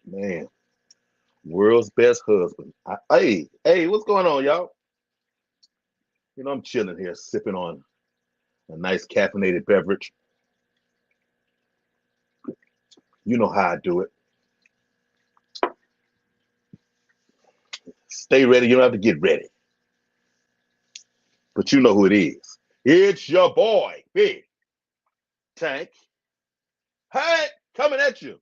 Man, world's best husband. Hey, what's going on, y'all? I'm chilling here, sipping on a nice caffeinated beverage. You know how I do it. Stay ready. You don't have to get ready, but you know who it is. It's your boy, Big Tank. Hey, coming at you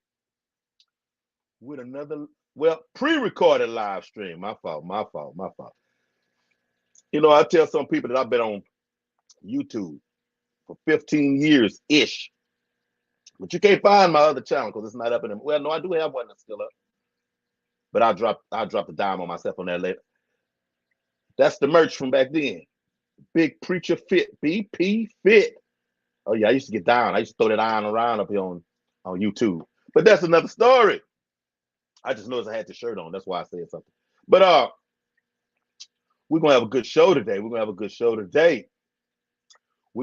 with another, well, pre-recorded live stream. My fault, my fault, my fault. I tell some people that I've been on YouTube for 15 years ish, but you can't find my other channel because it's not up in them. Well, no, I do have one that's still up, but I'll drop the dime on myself on that later. That's the merch from back then. Big Preacher Fit, BP Fit. Oh yeah, I used to get down. I used to throw that iron around up here on YouTube. But that's another story. I just noticed I had the shirt on. That's why I said something. But we're gonna have a good show today. We're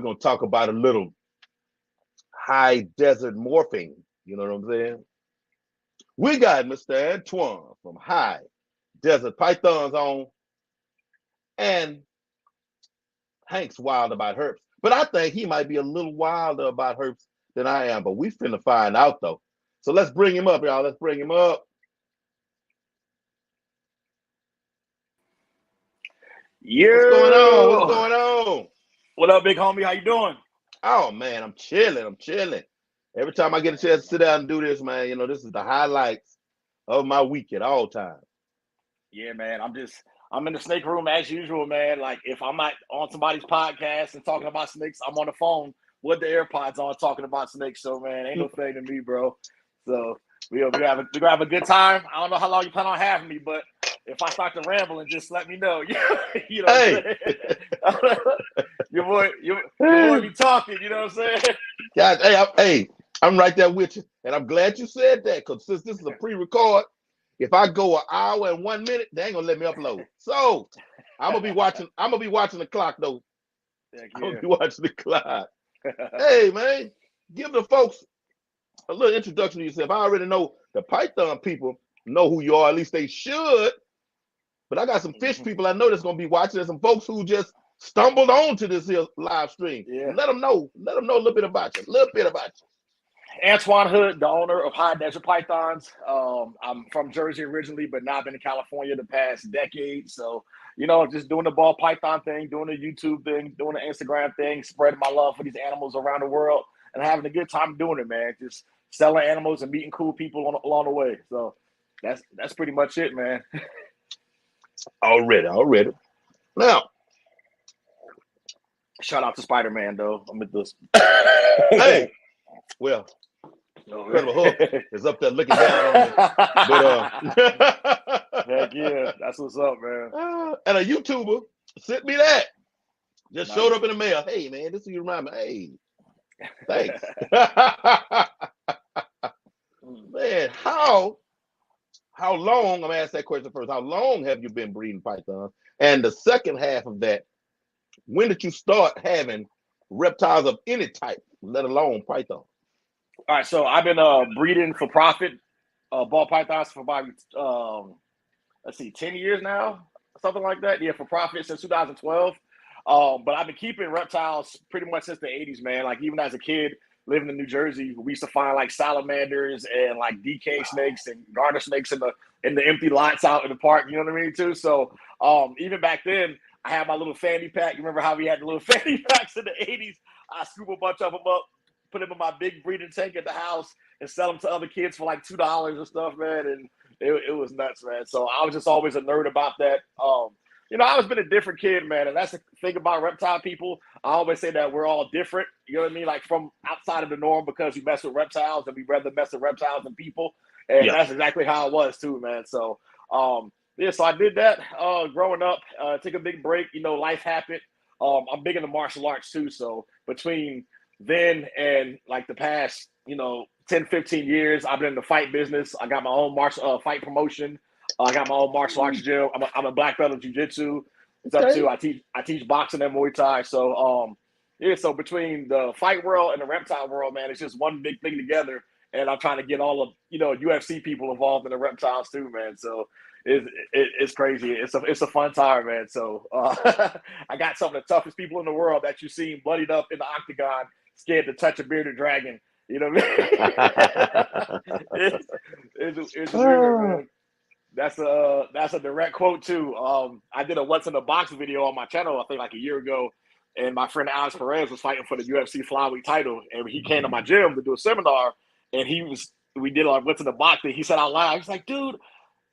gonna talk about a little high desert morphing. You know what I'm saying? We got Mr. Antoine from High Desert Pythons on, and Hank's wild about herps. But I think he might be a little wilder about herps than I am. But we finna find out though. So let's bring him up, y'all. Let's bring him up. What's going on? What's Yo, going on? what up, big homie? How you doing? Oh man, I'm chilling. I'm chilling. Every time I get a chance to sit down and do this, man, this is the highlights of my week at all times. Yeah, man. I'm in the snake room as usual, man. Like if I'm not on somebody's podcast and talking about snakes, I'm on the phone with the AirPods on talking about snakes. So man, ain't no thing to me, bro. So we gonna have a good time. I don't know how long you plan on having me, but if I start to ramble and just let me know. You know what Hey, I'm saying? your boy be talking, you know what I'm saying? guys, I'm right there with you. And I'm glad you said that because since this is a pre-record, if I go an hour and 1 minute, they ain't gonna let me upload. So I'm gonna be watching the clock though. Heck I'm gonna yeah. be watching the clock. Hey man, give the folks a little introduction to yourself. I already know the Python people know who you are, at least they should. But I got some fish people I know that's gonna be watching. There's some folks who just stumbled onto this here live stream. Yeah. Let them know. Let them know a little bit about you. A little bit about you. Antoine Hood, the owner of High Desert Pythons. I'm from Jersey originally, but now I've been in California the past decade. So, just doing the ball python thing, doing the YouTube thing, doing the Instagram thing, spreading my love for these animals around the world, and having a good time doing it, man. Just selling animals and meeting cool people along the way. So that's pretty much it, man. Already. Now, Shout out to Spider-Man, though. I'm at this. hey, well, Incredible Hulk is up there looking down on me. But Heck yeah, that's what's up, man. And a YouTuber sent me that. Just Nice. showed up in the mail. Hey man, this is you remind me. Hey, thanks. Man, how long? I'm gonna ask that question first. How long have you been breeding pythons? And the second half of that, when did you start having reptiles of any type, let alone python? All right, so I've been breeding for profit ball pythons for about let's see, 10 years now, something like that. Yeah, for profit since 2012. But I've been keeping reptiles pretty much since the 80s, man. Like even as a kid living in New Jersey, we used to find like salamanders and like DK snakes and garter snakes in the empty lots out in the park. You know what I mean, too. So even back then, I had my little fanny pack. You remember how we had the little fanny packs in the 80s? I scoop a bunch of them up, put them in my big breeding tank at the house, and sell them to other kids for like $2 and stuff, man. And it was nuts, man. So I was just always a nerd about that. I always been a different kid, man. And that's the thing about reptile people. I always say that we're all different. You know what I mean? Like from outside of the norm because we mess with reptiles and we rather mess with reptiles than people. And Yeah. that's exactly how it was too, man. So so I did that growing up. Took a big break. Life happened. I'm big into martial arts too. So between then and like the past, 10, 15 years, I've been in the fight business. I got my own martial fight promotion. I got my own martial arts gym. I'm a black belt in jiu-jitsu. It's up Okay. to I teach boxing and Muay Thai. So so between the fight world and the reptile world, man, it's just one big thing together. and I'm trying to get all of UFC people involved in the reptiles too, man. So it's crazy. It's a fun time, man. So I got some of the toughest people in the world that you see bloodied up in the octagon, scared to touch a bearded dragon. You know what I mean? it's weird, man. That's a direct quote too. I did a What's in the Box video on my channel, I think like a year ago, and my friend Alex Perez was fighting for the UFC flyweight title, and he came to my gym to do a seminar, and we did like What's in the Box, and he said out loud, he's like, dude,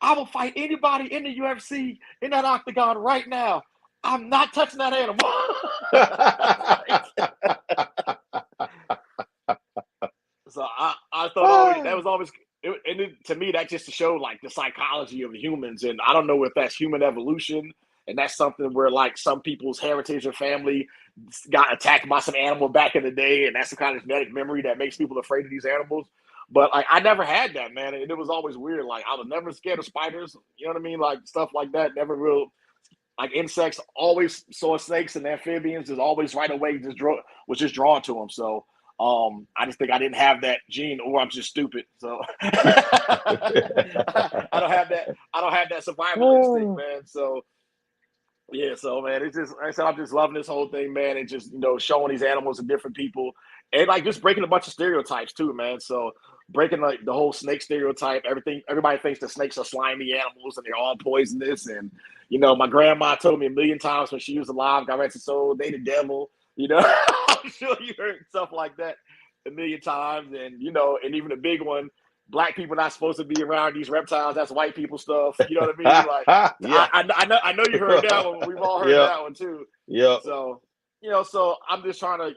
I will fight anybody in the UFC in that octagon right now. I'm not touching that animal. So I thought that was always, to me, that just to show like the psychology of the humans. And I don't know if that's human evolution, and that's something where like some people's heritage or family got attacked by some animal back in the day, and that's the kind of genetic memory that makes people afraid of these animals. But like I never had that, man, and it was always weird. Like I was never scared of spiders, you know what I mean? Like stuff like that, never real. Like insects, always saw snakes and amphibians. Is always right away was just drawn to them. So I just think I didn't have that gene, or I'm just stupid. So I don't have that survival instinct, man. So yeah, so man, it's just like I said, I'm just loving this whole thing, man, and just showing these animals to different people, and like just breaking a bunch of stereotypes too, man. So breaking like the whole snake stereotype, everybody thinks that snakes are slimy animals and they're all poisonous, and my grandma told me a million times when she was alive, God rest her soul, they the devil. I'm sure you heard stuff like that a million times, and and even a big one. Black people not supposed to be around these reptiles. That's white people stuff. You know what I mean? Like, yeah. I know you heard that one. We've all heard that one too. Yeah. So, so I'm just trying to,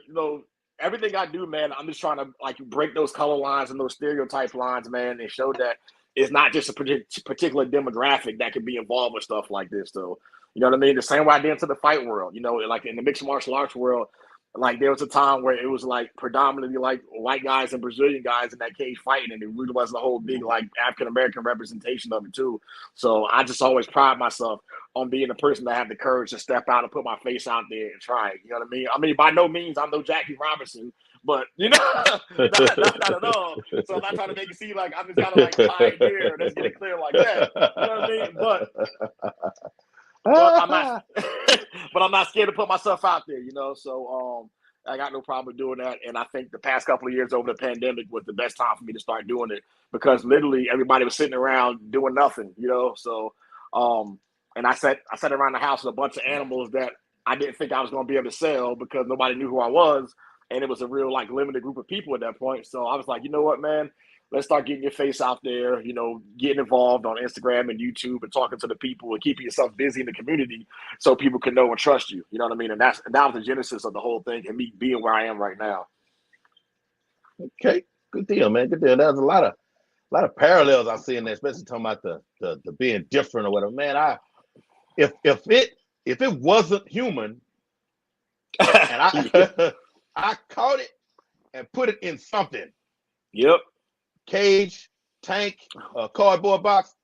everything I do, man. I'm just trying to like break those color lines and those stereotype lines, man, and show that it's not just a particular demographic that could be involved with stuff like this. So, you know what I mean? The same way I did into the fight world. Like in the mixed martial arts world. Like there was a time where it was like predominantly like white guys and Brazilian guys in that cage fighting, and it really wasn't a whole big like African American representation of it too. So I just always pride myself on being the person that have the courage to step out and put my face out there and try it. You know what I mean? I mean, by no means I'm no Jackie Robinson, but not at all. So I'm not trying to make it seem like I'm just kind of like pioneer. Let's get it clear like that. You know what I mean? But I'm not scared to put myself out there, So I got no problem doing that. And I think the past couple of years over the pandemic was the best time for me to start doing it, because literally everybody was sitting around doing nothing, So and I sat around the house with a bunch of animals that I didn't think I was going to be able to sell because nobody knew who I was, and it was a real like limited group of people at that point. So I was like, you know what, man? Let's start getting your face out there, getting involved on Instagram and YouTube and talking to the people and keeping yourself busy in the community so people can know and trust you. You know what I mean? And that was the genesis of the whole thing, and me being where I am right now. Okay, good deal, man. Good deal. There's a lot of parallels I see in there, especially talking about the being different or whatever. Man, if it wasn't human, and I caught it and put it in something. Yep. Cage, tank, cardboard box,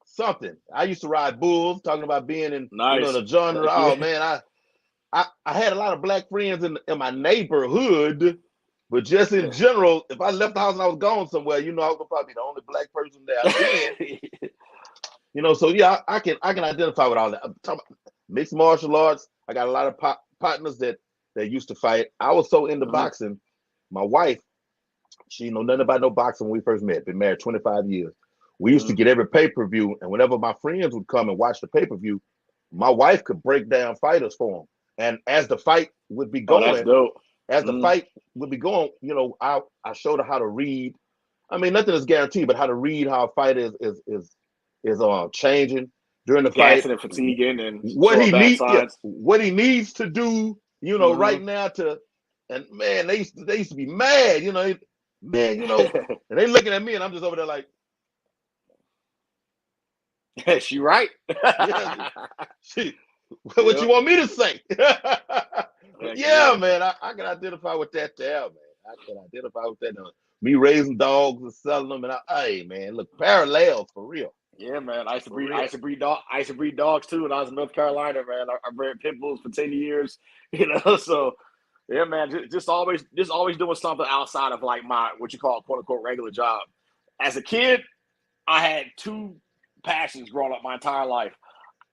something. I used to ride bulls, talking about being in the genre. Oh man, I had a lot of black friends in my neighborhood, but just in general, if I left the house and I was going somewhere, I was probably the only black person there. So yeah, I can identify with all that. I'm talking about mixed martial arts. I got a lot of partners that used to fight. I was so into boxing. My wife, she know nothing about no boxing when we first met. Been married 25 years. We used to get every pay-per-view, and whenever my friends would come and watch the pay-per-view, my wife could break down fighters for them. And as the fight would be going, the fight would be going, I showed her how to read. I mean, nothing is guaranteed, but how to read how a fight is changing during the fight, and fatiguing, and what he needs to do, right now and man, they used to be mad, man, and they looking at me, and I'm just over there like, she right. What you want me to say? Man, I can identify with that there, man. I can identify with that. Me raising dogs and selling them, and hey, man, look, parallels for real. Yeah, man. I used to breed dogs too when I was in North Carolina, man. I bred pit bulls for 10 years, so Yeah, man. Just always doing something outside of like my what you call quote unquote regular job. As a kid, I had two passions growing up my entire life.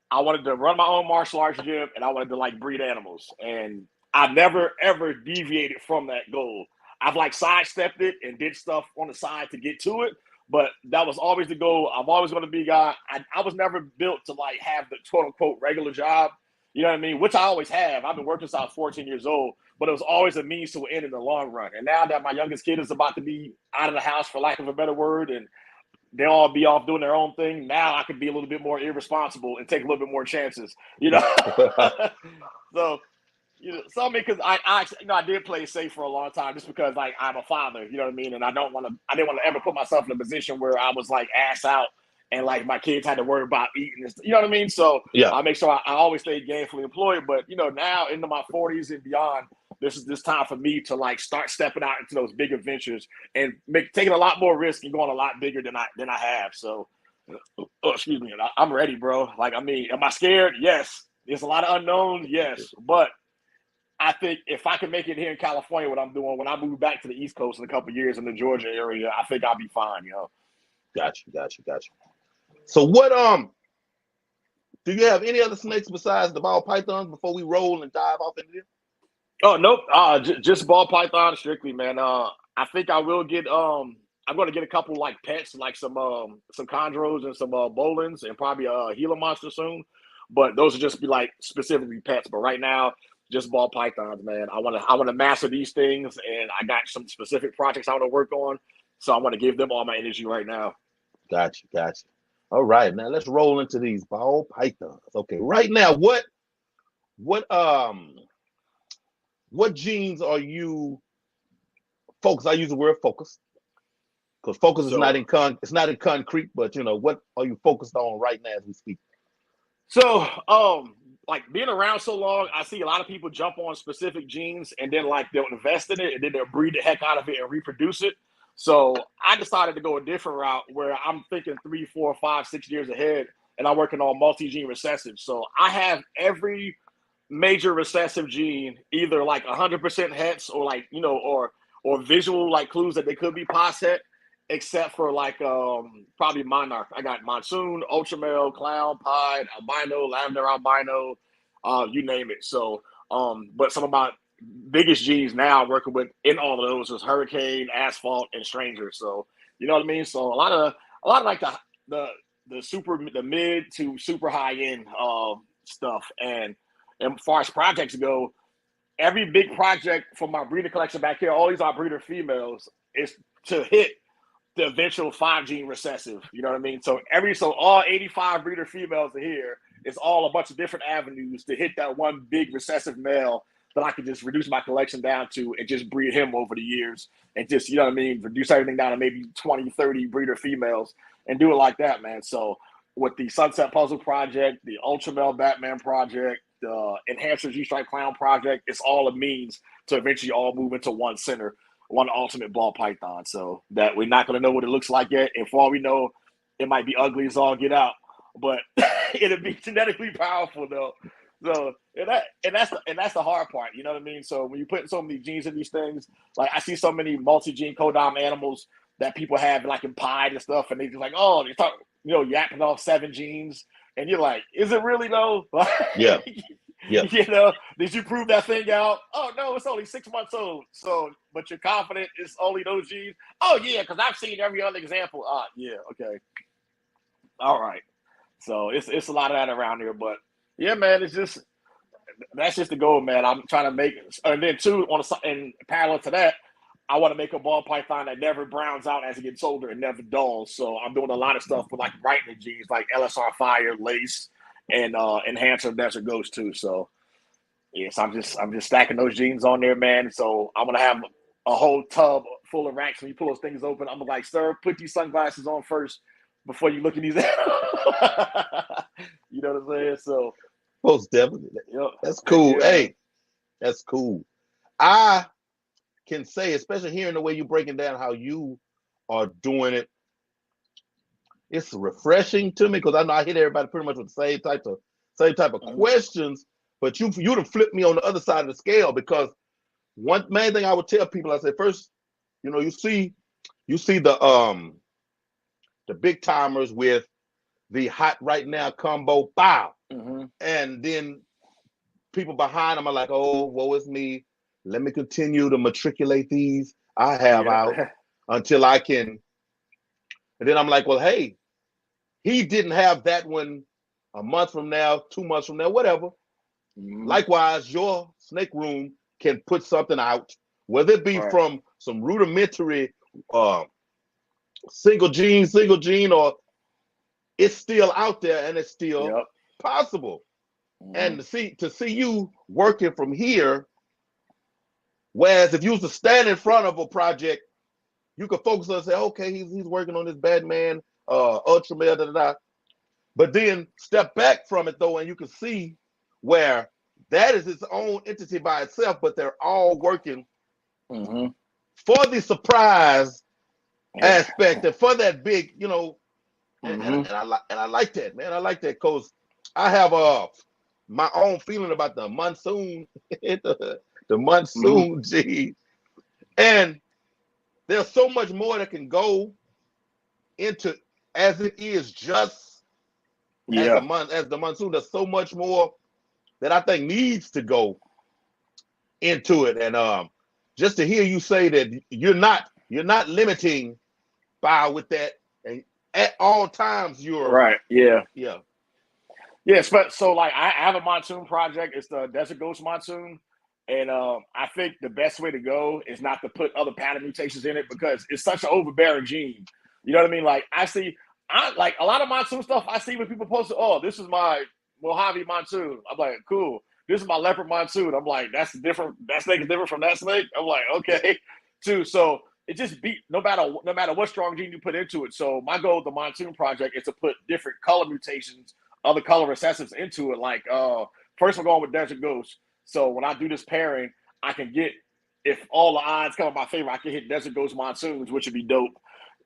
I wanted to run my own martial arts gym, and I wanted to like breed animals. And I never ever deviated from that goal. I've like sidestepped it and did stuff on the side to get to it, but that was always the goal. I'm always going to be a guy. I was never built to like have the quote unquote regular job. You know what I mean? Which I always have. I've been working since I was 14 years old, but it was always a means to an end in the long run. And now that my youngest kid is about to be out of the house, for lack of a better word, and they'll all be off doing their own thing. Now I can be a little bit more irresponsible and take a little bit more chances, you know. So, you know, so I mean, because I did play safe for a long time just because like I'm a father, you know what I mean, and I didn't want to ever put myself in a position where I was like ass out and like my kids had to worry about eating, and, you know what I mean. So Yeah, I make sure I always stay gainfully employed. But you know, now into my 40s and beyond, this is this time for me to like start stepping out into those big adventures and taking a lot more risk and going a lot bigger than I have. So, excuse me, I'm ready, bro. Like, I mean, am I scared? Yes. There's a lot of unknowns, yes, but I think if I can make it here in California, what I'm doing when I move back to the East Coast in a couple of years in the Georgia area, I think I'll be fine. You know. got you. So what do you have any other snakes besides the ball pythons before we roll and dive off into this? Oh nope, just ball python strictly, man. I think I will get. I'm going to get a couple like pets, like some chondros and some bolins, and probably a Gila monster soon. But those will just be like specifically pets. But right now, just ball pythons, man. I want to master these things, and I got some specific projects I want to work on. So I want to give them all my energy right now. Got you. All right, now let's roll into these ball pythons. Okay, right now, what um what genes are you focused? I use the word focus because focus is not So in concrete, but you know, what are you focused on right now as we speak? So, like being around so long, I see a lot of people jump on specific genes and then like they'll invest in it and then they'll breed the heck out of it and reproduce it. So I decided to go a different route where I'm thinking 3, 4, 5, 6 years ahead, and I'm working on multi-gene recessive. So I have every major recessive gene, either like 100% hets or like or visual like clues that they could be pos het, except for like probably monarch. I got monsoon, ultramel, clown, pied, albino, lavender albino, you name it. So but some of my biggest genes now working with in all of those is hurricane, asphalt, and stranger. So you know what I mean. So a lot of like the mid to super high end stuff. And as far as projects go, every big project for my breeder collection back here, all these are breeder females, is to hit the eventual 5 gene recessive. You know what I mean? So all 85 breeder females are here. It's all a bunch of different avenues to hit that one big recessive male that I could just reduce my collection down to and just breed him over the years and just, you know what I mean, reduce everything down to maybe 20, 30 breeder females and do it like that, man. So with the Sunset Puzzle Project, the Ultramel Batman Project, the Enhancer G-Stripe Clown Project, it's all a means to eventually all move into one center, one ultimate ball python. So that we're not going to know what it looks like yet. And for all we know, it might be ugly as all get out, but it'll be genetically powerful though. So that's the hard part, you know what I mean? So when you put so many genes in these things, like I see so many multi-gene codom animals that people have like in pied and stuff, and they just like, oh, they start, yapping off 7 genes, and you're like, is it really though? Yeah, yeah. Did you prove that thing out? Oh no, it's only 6 months old. So, but you're confident it's only those genes? Oh yeah, because I've seen every other example. Yeah, okay, all right. So it's a lot of that around here, but yeah, man, that's just the goal, man. I'm trying to make, and then too, and parallel to that, I want to make a ball python that never browns out as it gets older and never dulls. So I'm doing a lot of stuff with like brightening genes, like LSR Fire, Lace, and Enhancer Desert Ghost too. So yes, I'm just stacking those genes on there, man. So I'm gonna have a whole tub full of racks. When you pull those things open, I'm like, sir, put these sunglasses on first before you look at these. You know what I'm saying? So Most definitely. That's cool. yeah, Hey, that's cool. I can say, especially hearing the way you're breaking down how you are doing it, it's refreshing to me because I know I hit everybody pretty much with the same type of questions, but you'd have flipped me on the other side of the scale because one main thing I would tell people, I say first, you see the big timers with the hot right now combo, bow. Mm-hmm. And then people behind them are like, oh, woe is me. Let me continue to matriculate these I have out Yeah. until I can. And then I'm like, well, hey, he didn't have that one a month from now, 2 months from now, whatever. Mm-hmm. Likewise, your snake room can put something out, whether it be Right. from some rudimentary single gene, or it's still out there and it's still Yep. possible. Mm-hmm. And to see you working from here, whereas if you was to stand in front of a project, you could focus on and say, okay, he's working on this Batman, Ultra Male, da da da. But then step back from it though, and you can see where that is its own entity by itself, but they're all working Mm-hmm. for the surprise Yeah. aspect and for that big, and, Mm-hmm. I like that, man. I like that because I have my own feeling about the monsoon, the Mm-hmm. monsoon G, and there's so much more that can go into as it is just as Yeah. as the monsoon. There's so much more that I think needs to go into it, and just to hear you say that you're not limiting by with that, and at all times you're Right. Yeah. yeah. Yes, but so like I have a monsoon project. It's the Desert Ghost monsoon, and I think the best way to go is not to put other pattern mutations in it because it's such an overbearing gene. You know what I mean? Like I like a lot of monsoon stuff. I see when people post, "Oh, this is my Mojave monsoon." I'm like, "Cool." This is my leopard monsoon. I'm like, "That's different. That snake is different from that snake." I'm like, "Okay." Too. So it just beat no matter what strong gene you put into it. So my goal with the monsoon project is to put different color mutations, other color recessives into it. Like first we're going with Desert Ghost. So when I do this pairing, I can get, if all the odds come in my favor, I can hit Desert Ghost monsoons, which would be dope.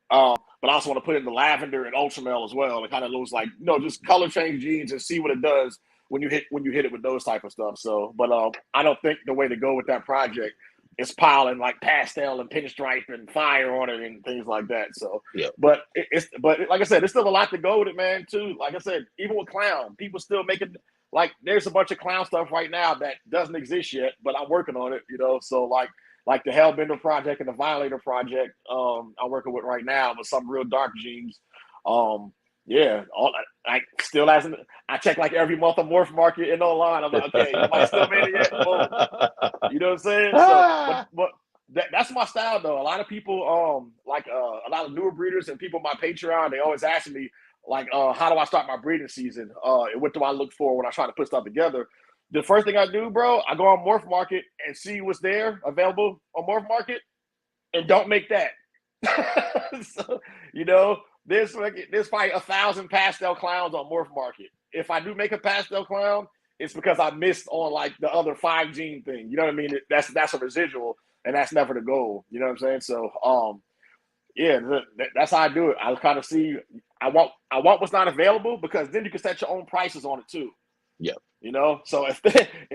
But I also want to put in the lavender and ultramel as well. It kind of looks like just color change genes and see what it does when you hit it with those type of stuff. So, but I don't think the way to go with that project is piling like pastel and pinstripe and fire on it and things like that. So, Yeah. but but like I said, there's still a lot to go with it, man. Too, like I said, even with clown, people still making like there's a bunch of clown stuff right now that doesn't exist yet, but I'm working on it. So like the Hellbender project and the Violator project, I'm working with right now with some real dark genes. Yeah, I still hasn't. I check like every month on Morph Market and online. I'm like, okay, nobody still made it yet. Boom. You know what I'm saying? So, but that's my style though. A lot of people, like a lot of newer breeders and people on my Patreon, they always ask me like, how do I start my breeding season? And what do I look for when I try to put stuff together? The first thing I do, bro, I go on Morph Market and see what's there available on Morph Market, and don't make that. So, there's probably 1,000 pastel clowns on Morph Market. If I do make a pastel clown, it's because I missed on like the other 5 gene thing. You know what I mean? That's a residual, and that's never the goal. You know what I'm saying? So, yeah, that's how I do it. I kind of see. I want what's not available because then you can set your own prices on it too. Yeah. So if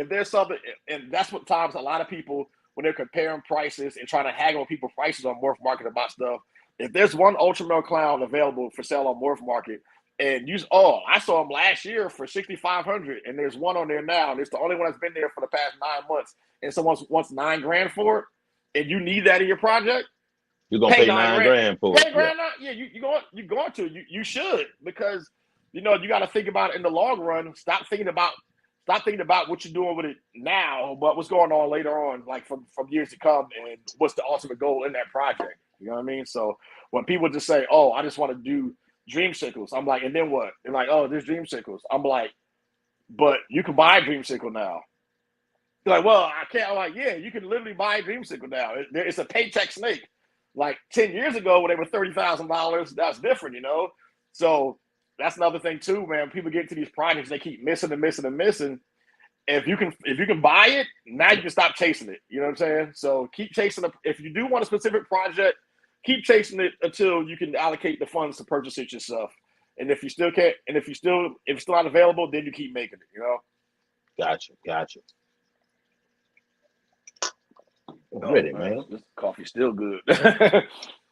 there's something, and that's what times a lot of people when they're comparing prices and trying to haggle people prices on Morph Market about stuff. If there's one Ultramel clown available for sale on Morph Market, and I saw him last year for $6,500, and there's one on there now, and it's the only one that's been there for the past 9 months, and someone wants $9,000 for it, and you need that in your project, you're gonna pay $9,000 for it. Pay $9,000, yeah, you're going to, you should, because you got to think about it in the long run. Stop thinking about what you're doing with it now, but what's going on later on, like from years to come, and what's the ultimate goal in that project. You know what I mean? So when people just say, "Oh, I just want to do dreamsicles," I'm like, and then what? They're like, "Oh, there's dreamsicles." I'm like, but you can buy a dreamsicle now. They're like, well, I can't. I'm like, yeah, you can literally buy a dreamsicle now. It's a paycheck snake. Like 10 years ago, when they were $30,000, that's different, So that's another thing too, man. People get to these projects, they keep missing and missing and missing. If you can buy it, now you can stop chasing it. You know what I'm saying? So keep chasing it. If you do want a specific project, keep chasing it until you can allocate the funds to purchase it yourself. And if you still can't, and if it's still not available, then you keep making it. Gotcha. Ready, man. This coffee's still good.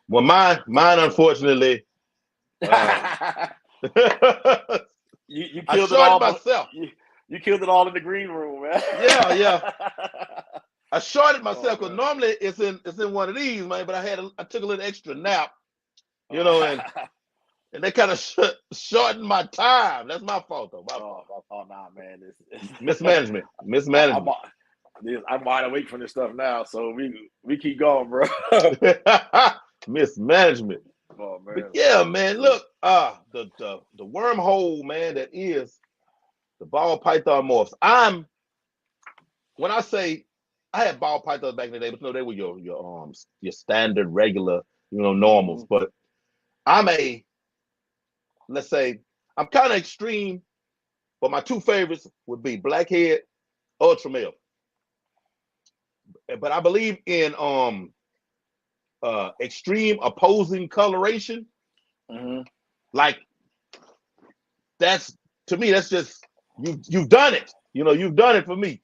Well, mine, unfortunately, you I killed it shorted all. myself. You killed it all in the green room, man. Yeah. I shorted myself because man. normally it's in one of these, man. But I took a little extra nap, and they kind of shortened my time. That's my fault, though. My fault. Nah, man. Mismanagement. I'm wide awake from this stuff now, so we keep going, bro. Mismanagement. Oh man. But yeah, man. Look, the wormhole, man. That is the ball python morphs. When I say I had ball pythons back in the day, but no, they were your standard regular, normals. But let's say I'm kind of extreme, but my two favorites would be blackhead, ultra male. But I believe in extreme opposing coloration. Like that's, to me, that's just you've done it. You've done it for me.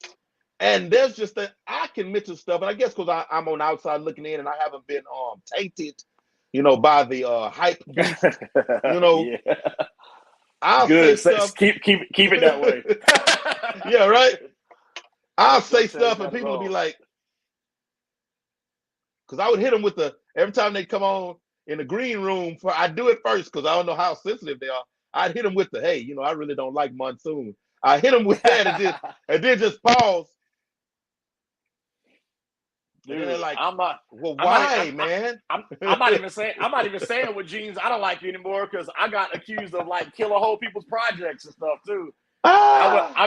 And there's just that I can mention stuff, and I guess because I'm on the outside looking in, and I haven't been tainted, by the hype beast. Yeah. I'll Good. say stuff. Keep it that way. Yeah, right. I'll say stuff, and people will be like, because I would hit them with every time they come on in the green room. I do it first because I don't know how sensitive they are. I'd hit them with hey, I really don't like monsoon. I hit them with that and then just pause. Dude, and they're like, I'm not. Well, why, man? I'm not even saying what jeans I don't like anymore because I got accused of killing whole people's projects and stuff too. I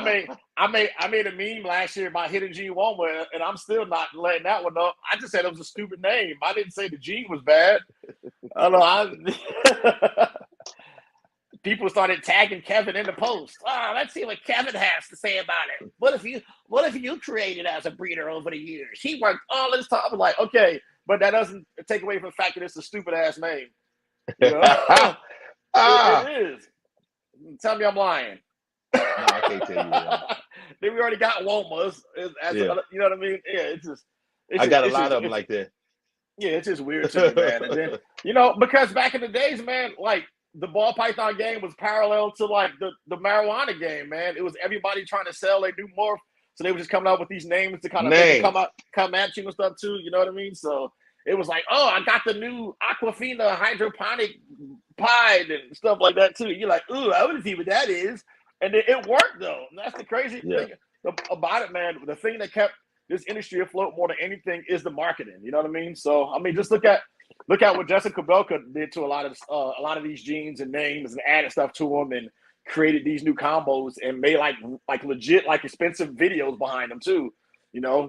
made a meme last year about hitting Gene Woma, and I'm still not letting that one up. I just said it was a stupid name. I didn't say the Gene was bad. I don't know. People started tagging Kevin in the post. Let's see what Kevin has to say about it. What if you created as a breeder over the years? He worked all this time. I'm like, okay, but that doesn't take away from the fact that it's a stupid ass name. It is. Tell me I'm lying. No, I can't tell you that. Then we already got Womas. You know what I mean? Yeah, I got a lot of them like that. Yeah, it's just weird to me, man. And then, because back in the days, man, the ball python game was parallel to the marijuana game, man. It was everybody trying to sell their new morph, so they were just coming up with these names to kind of come at you and stuff too. You know what I mean? So it was like, I got the new Aquafina hydroponic pied and stuff like that too. You're like, ooh, I want to see what that is, and it worked though. And that's the crazy thing about it, man. The thing that kept this industry afloat more than anything is the marketing. You know what I mean? So I mean, just look at what Jessica Belka did to a lot of these genes and names and added stuff to them and created these new combos and made like legit expensive videos behind them too,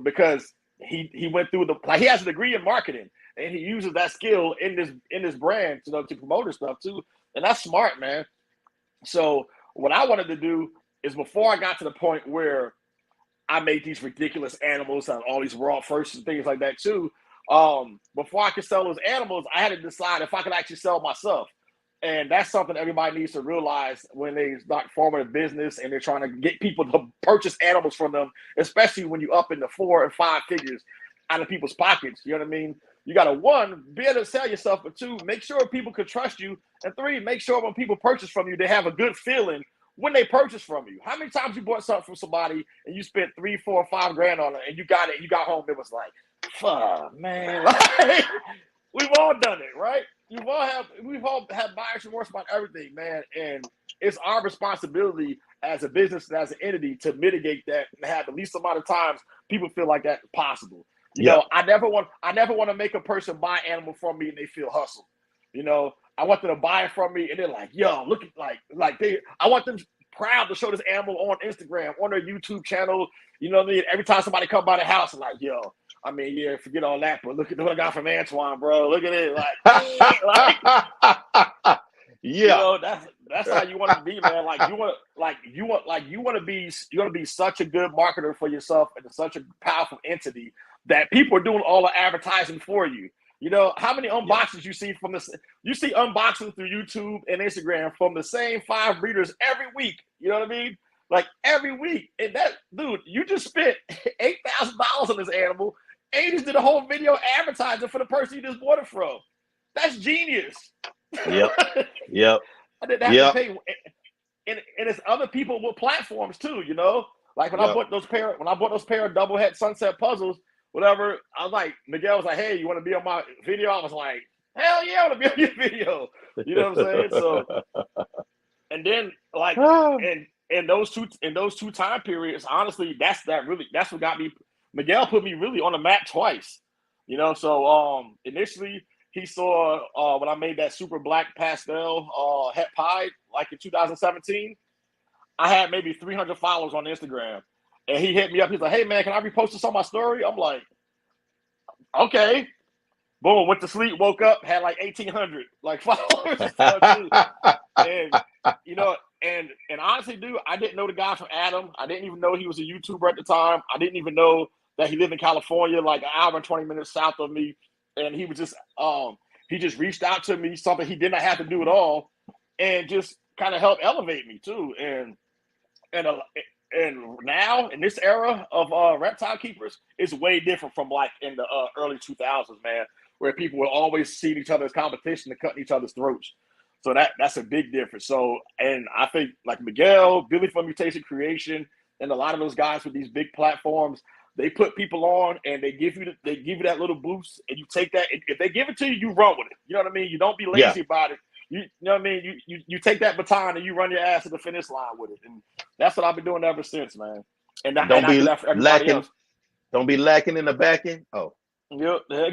because he went through he has a degree in marketing and he uses that skill in this brand to promote his stuff too, and that's smart, man. So what I wanted to do is, before I got to the point where I made these ridiculous animals and all these raw firsts and things like that too, before I could sell those animals, I had to decide if I could actually sell myself. And that's something everybody needs to realize when they start forming a business and they're trying to get people to purchase animals from them, especially when you up in the 4 and 5 figures out of people's pockets. You know what I mean? You got to, 1, be able to sell yourself, but 2, make sure people can trust you. And 3, make sure when people purchase from you, they have a good feeling when they purchase from you. How many times you bought something from somebody and you spent $3, $4, $5 grand on it and you got it, and you got home, it was like, fuck, man. We've all done it, right? We've all had buyer's remorse about everything, man. And it's our responsibility as a business and as an entity to mitigate that and have the least amount of times people feel like that's possible. You know, I never want to make a person buy an animal from me and they feel hustled. I want them to buy it from me and they're like, yo, look at I want them proud to show this animal on Instagram, on their YouTube channel. You know what I mean? Every time somebody come by the house, I'm like, yo, I mean, yeah, forget all that, but look at what I got from Antoine, bro. Look at it. That's how you want to be, man. You want to be such a good marketer for yourself and such a powerful entity that people are doing all the advertising for you. How many unboxings you see you see unboxings through YouTube and Instagram from the same 5 breeders every week. You know what I mean? Every week. And that, dude, you just spent $8,000 on this animal And he just did a whole video advertising for the person you just bought it from. That's genius. Yep. Yep. I didn't have to Yep. pay. And it's other people with platforms too, you know. Like when I Yep. bought those pair of double head sunset puzzles, whatever. I was like, Miguel was like, "Hey, you want to be on my video?" I was like, "Hell yeah, I want to be on your video." You know what I'm saying? So, and then like, and in those two time periods, honestly, that's what got me. Miguel put me really on the map twice. You know, so initially he saw when I made that super black pastel het pie like in 2017. I had maybe 300 followers on Instagram, and he hit me up. He's like, "Hey man, can I repost this on my story?" I'm like, "Okay." Boom, went to sleep, woke up, had like 1,800 like followers and stuff too. And you know, and honestly, dude, I didn't know the guy from Adam. I didn't even know he was a YouTuber at the time. I didn't even know that he lived in California, like an hour and 20 minutes south of me. And he was just he just reached out to me, something he did not have to do at all, and just kind of helped elevate me too. And now in this era of reptile keepers, it's way different from like in the early 2000s, man, where people will always see each other as competition and cutting each other's throats. So that's a big difference. So, and I think like Miguel, Billy from Mutation Creation, and a lot of those guys with these big platforms, they put people on and they give you that little boost, and you take that. If they give it to you, you run with it. You know what I mean? You don't be lazy about it. You know what I mean? You take that baton and you run your ass to the finish line with it, and that's what I've been doing ever since, man. And I do that for everybody lacking. else. Don't be lacking in the back end. Oh. Yep. Don't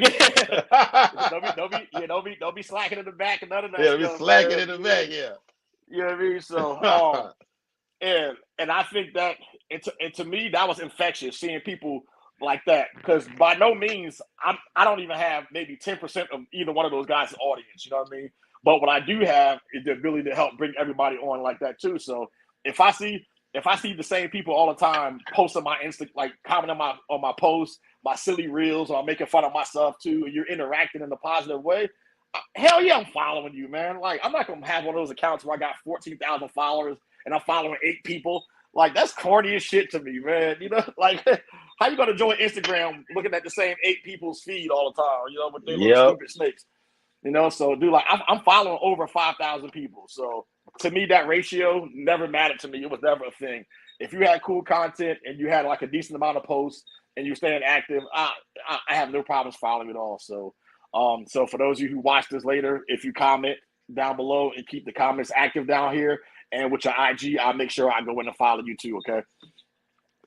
be slacking in the back and none of that Yeah, stuff, be slacking man. in the back. Yeah. You know what I mean? So, and I think that and to me that was infectious seeing people like that, because by no means I don't even have maybe 10% of either one of those guys' audience. You know what I mean? But what I do have is the ability to help bring everybody on like that too. So if I see the same people all the time posting my Insta, like commenting on my posts, my silly reels, or I'm making fun of myself too, and you're interacting in a positive way, hell yeah, I'm following you, man. Like I'm not gonna have one of those accounts where I got 14,000 followers and I'm following 8 people. Like that's corny as shit to me, man. You know, like how you gonna join Instagram looking at the same 8 people's feed all the time? You know, with their little stupid snakes. You know, so dude, like I'm following over 5,000 people. So to me, that ratio never mattered to me. It was never a thing. If you had cool content and you had like a decent amount of posts and you're staying active, I have no problems following it all. So, so for those of you who watch this later, if you comment down below and keep the comments active down here, and with your IG, I'll make sure I go in and follow you too. Okay,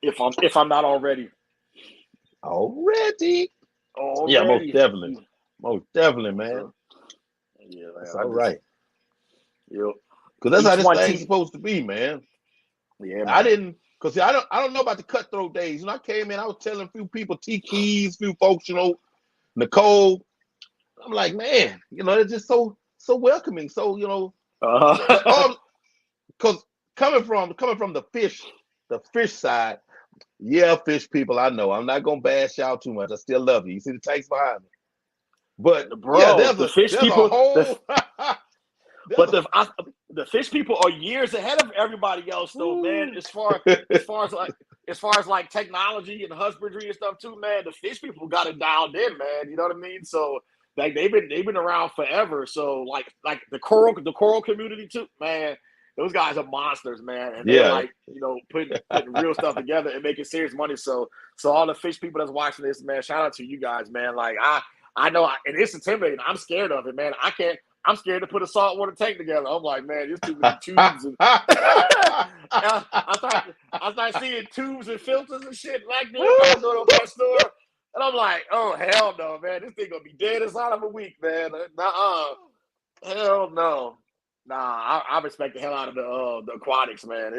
if I'm not already. Already. Yeah, most definitely, man. So, yeah, man. That's all right. Yep. Because that's how this thing's supposed to be, man. Yeah, man. I don't know about the cutthroat days. When I came in, I was telling a few people, T Keys, few folks, you know, Nicole. I'm like, man, you know, it's just so welcoming. So, you know, because coming from the fish side, yeah, fish people, I know. I'm not gonna bash y'all too much. I still love you. You see the tanks behind me. But bro, yeah, the fish people. But the fish people are years ahead of everybody else, though, man. As far as like technology and husbandry and stuff too, man. The fish people got it dialed in, man. You know what I mean? So like they've been around forever. So like the coral community too, man. Those guys are monsters, man. And they're like, you know, putting real stuff together and making serious money. So all the fish people that's watching this, man, shout out to you guys, man. Like I know, and it's intimidating. I'm scared of it, man. I'm scared to put a saltwater tank together. I'm like, man, there's too many tubes. And I start seeing tubes and filters and shit like this. I'm going to that store, and I'm like, oh hell no, man, this thing gonna be dead inside of a week, man. Hell no. Nah, I respect the hell out of the aquatics, man.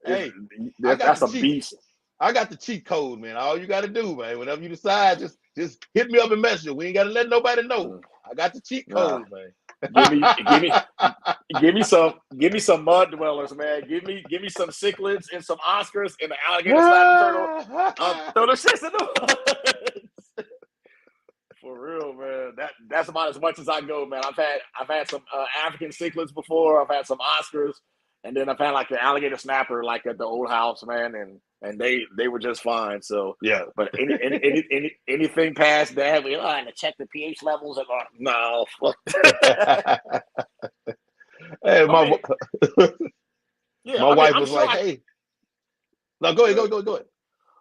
That's a beast. I got the cheat code, man. All you got to do, man, whenever you decide, just hit me up and message. We ain't got to let nobody know. I got the cheat code, man. Give me some mud dwellers, man. Give me some cichlids and some Oscars and the alligator slapping turtle. Throw the shits in the woods. For real, man. That's about as much as I go, man. I've had some African cichlids before. I've had some Oscars. And then I found like the alligator snapper like at the old house, man, and they were just fine. So Yeah. but anything past that, we had to check the pH levels and no, fuck. Hey, I mean, yeah, my I mean, wife I'm was sure like, "Hey, no, go ahead, go ahead."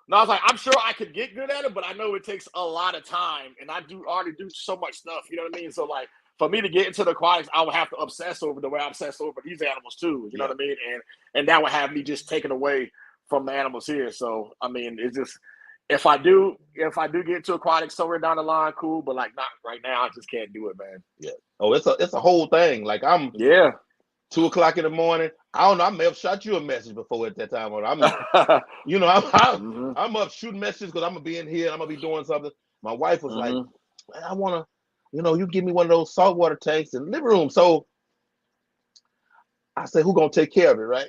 No, I was like, I'm sure I could get good at it, but I know it takes a lot of time, and I already do so much stuff. You know what I mean? So like, for me to get into the aquatics, I would have to obsess over the way I obsess over these animals too. You know what I mean? And that would have me just taken away from the animals here. So I mean, it's just if I do get into aquatics somewhere down the line, cool. But like not right now, I just can't do it, man. Yeah. Oh, it's a whole thing. Like I'm 2:00 in the morning. I don't know. I may have shot you a message before at that time. Or I'm I'm up shooting messages because I'm gonna be in here. I'm gonna be doing something. My wife was like, "Man, I wanna, you give me one of those saltwater tanks in the living room." So I said, "Who gonna take care of it, right?"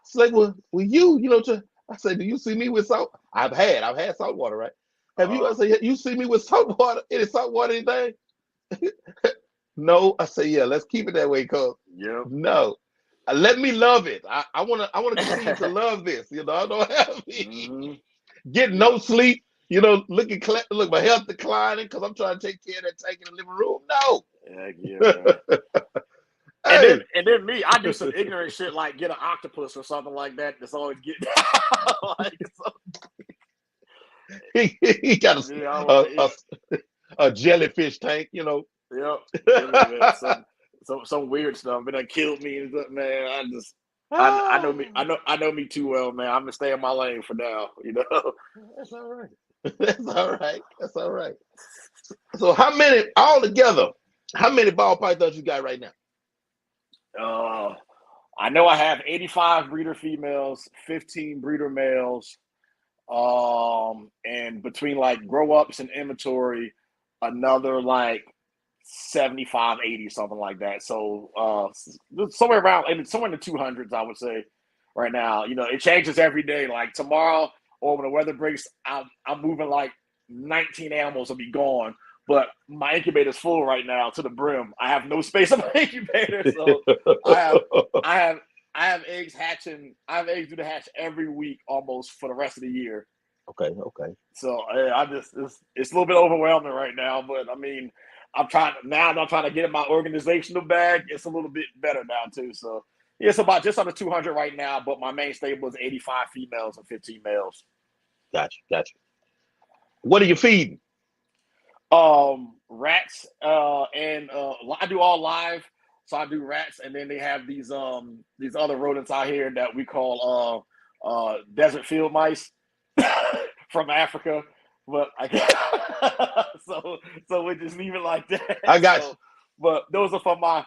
It's like, well, I said, "Do you see me with salt? I've had salt water, right? Have you?" I said, "You see me with salt water? Any salt water, anything?" No, I say, yeah, let's keep it that way, cuz. No. Let me love it. I wanna continue to love this. I don't have get no sleep, look, my health declining because I'm trying to take care of that tank in the living room. No. Hey. And then me, I do some ignorant shit like get an octopus or something like that. That's always getting like he got a jellyfish tank, Yep. Some weird stuff. But that killed me, man. I know me too well, man. I'm gonna stay in my lane for now. That's all right. That's all right. So how many altogether? How many ball pythons you got right now? I know I have 85 breeder females, 15 breeder males, and between like grow ups and inventory, another like 75, 80, something like that. So somewhere in the 200s, I would say right now. It changes every day. Like tomorrow or when the weather breaks, I'm moving like 19 animals will be gone. But my incubator's full right now to the brim. I have no space in my incubator, so I have eggs hatching. I have eggs due to hatch every week almost for the rest of the year. Okay. So it's a little bit overwhelming right now, but I mean, I'm trying to get in my organizational bag. It's a little bit better now too. So it's about just under 200 right now, but my main stable is 85 females and 15 males. Gotcha. What are you feeding? Rats, and I do all live. So I do rats, and then they have these other rodents out here that we call desert field mice from Africa. But I can't. so we just leave it like that. I got you. But those are for my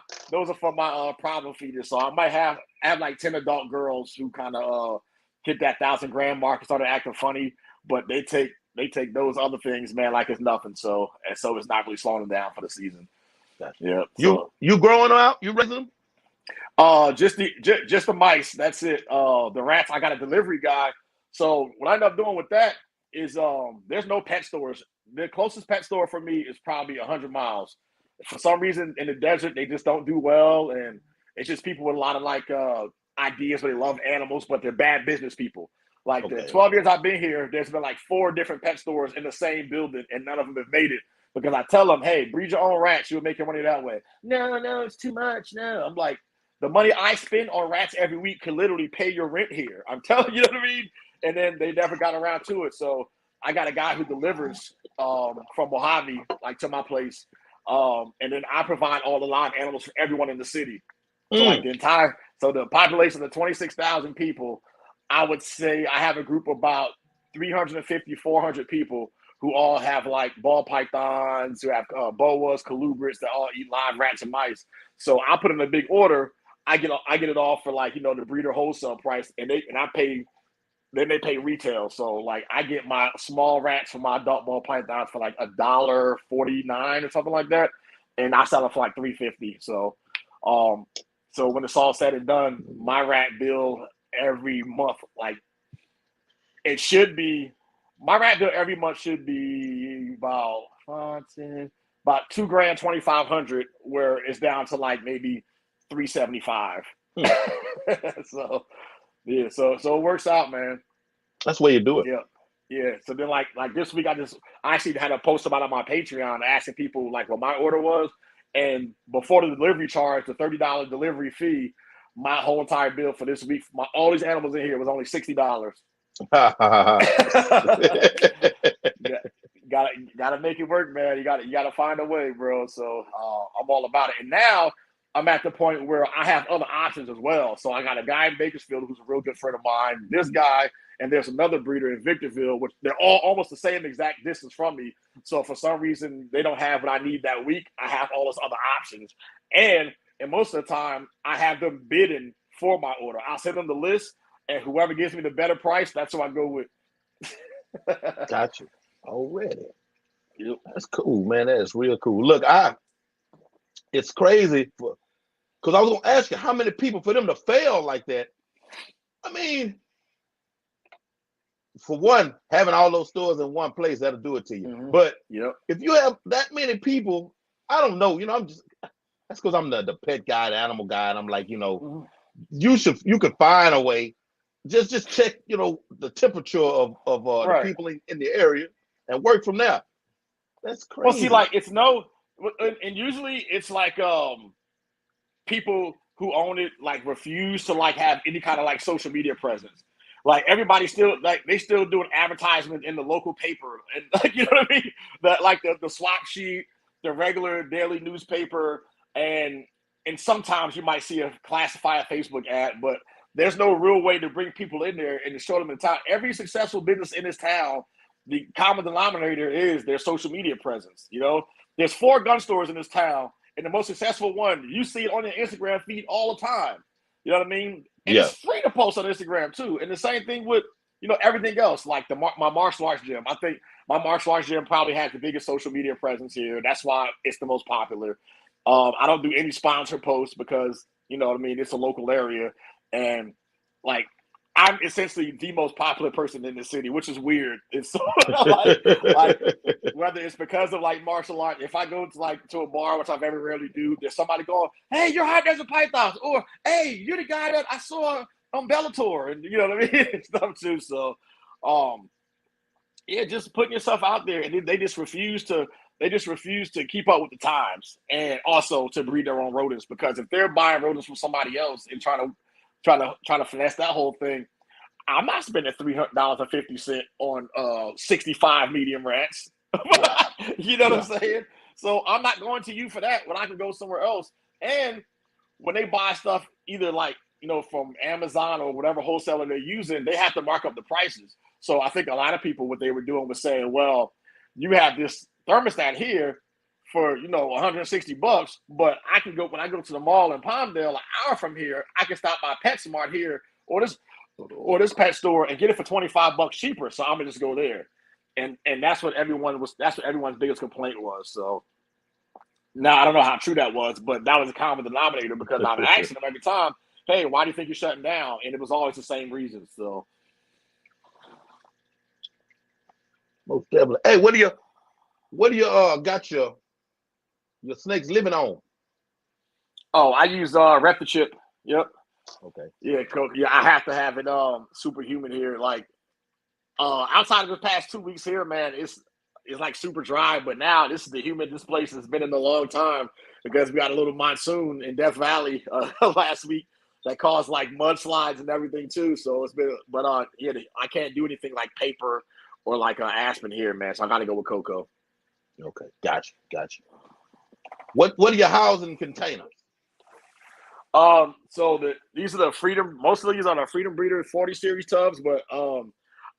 problem feeders. So I have like 10 adult girls who kind of hit that 1,000-gram mark and started acting funny, but they take those other things, man, like it's nothing. So it's not really slowing them down for the season. Gotcha. Yeah. You growing them out? You raising them? Just the mice. That's it. The rats, I got a delivery guy. So what I end up doing with that is there's no pet stores. The closest pet store for me is probably 100 miles. For some reason in the desert, they just don't do well, and it's just people with a lot of like ideas where they love animals, but they're bad business people. Like the 12 years I've been here, there's been like 4 different pet stores in the same building, and none of them have made it because I tell them, hey, breed your own rats. You'll make your money that way. No, it's too much. No. I'm like, the money I spend on rats every week could literally pay your rent here. I'm telling you, know what I mean? And then they never got around to it. So I got a guy who delivers from Mojave, like to my place. And then I provide all the live animals for everyone in the city. So like the population of 26,000 people, I would say I have a group of about 350, 400 people who all have like ball pythons, who have boas, colubrids that all eat live rats and mice. So I put in a big order. I get it all for like, the breeder wholesale price, and they pay retail. So like I get my small rats for my adult ball pythons for like $1.49 or something like that, and I sell them for like $3.50. So when it's all said and done, my rat bill every month, like it should be, my rat bill every month should be about $2,000, $2,250, where it's down to like maybe $375. So yeah, so it works out, man. That's the way you do it. Yeah. So then like this week I actually had a post about on my Patreon asking people like what my order was, and before the delivery charge, the $30 delivery fee, my whole entire bill for this week, all these animals in here was only $60. Gotta make it work, man. You gotta find a way, bro. So I'm all about it. And now I'm at the point where I have other options as well. So I got a guy in Bakersfield who's a real good friend of mine. This guy, and there's another breeder in Victorville, which they're all almost the same exact distance from me. So for some reason they don't have what I need that week, I have all those other options. And most of the time I have them bidding for my order. I'll send them the list, and whoever gives me the better price, that's who I go with. Gotcha. Already. Yep. That's cool, man. That is real cool. Look, it's crazy because I was gonna ask you how many people for them to fail like that. I mean, for one, having all those stores in one place, that'll do it to you. Mm-hmm. But yep. if you have that many people, I don't know, that's because I'm the pet guy, the animal guy, and I'm like, Mm-hmm. you could find a way. Just check, the temperature of Right. the people in the area and work from there. That's crazy. Well, see, like and usually it's like people who own it like refuse to like have any kind of like social media presence. Like everybody still they still doing advertisements in the local paper, and like you know what I mean. That like the swap sheet, the regular daily newspaper, and sometimes you might see a classified Facebook ad, but there's no real way to bring people in there and to show them in town. Every successful business in this town, the common denominator is their social media presence. There's 4 gun stores in this town, and the most successful one, you see it on your Instagram feed all the time. You know what I mean? And It's free to post on Instagram too. And the same thing with, everything else, like my martial arts gym. I think my martial arts gym probably has the biggest social media presence here. That's why it's the most popular. I don't do any sponsor posts because, you know what I mean, it's a local area. And like, I'm essentially the most popular person in the city, which is weird. It's so like whether it's because of like martial art, if I go to a bar, which I very rarely do, there's somebody going, "Hey, you're hot as a python," or "Hey, you're the guy that I saw on Bellator," and you know what I mean, stuff too. So, yeah, just putting yourself out there, and they just refuse to. They just refuse to keep up with the times, and also to breed their own rodents, because if they're buying rodents from somebody else and trying to finesse that whole thing, I'm not spending $300.50 on 65 medium rats. You know what I'm saying? So I'm not going to you for that when I can go somewhere else. And when they buy stuff, either like, from Amazon or whatever wholesaler they're using, they have to mark up the prices. So I think a lot of people, what they were doing was saying, well, you have this thermostat here for, $160, but I can go, when I go to the mall in Palmdale, an hour from here, I can stop by PetSmart here or this pet store and get it for $25 cheaper. So I'm gonna just go there. And that's what everyone's biggest complaint was. So now I don't know how true that was, but that was a common denominator, because I'm asking them every time, "Hey, why do you think you're shutting down?" And it was always the same reason. So most definitely. Hey, what do you got your snakes living on? Oh, I use Reptichip. Yep. Okay. Yeah, I have to have it superhuman here. Like outside of the past 2 weeks here, man, it's like super dry. But now this is the humidest place it's been in a long time, because we got a little monsoon in Death Valley last week that caused like mudslides and everything too. So it's been, but yeah, I can't do anything like paper or like aspen here, man. So I got to go with cocoa. Okay, gotcha. What are your housing containers? So these are the Freedom. Most of these are the Freedom Breeder 40 series tubs, but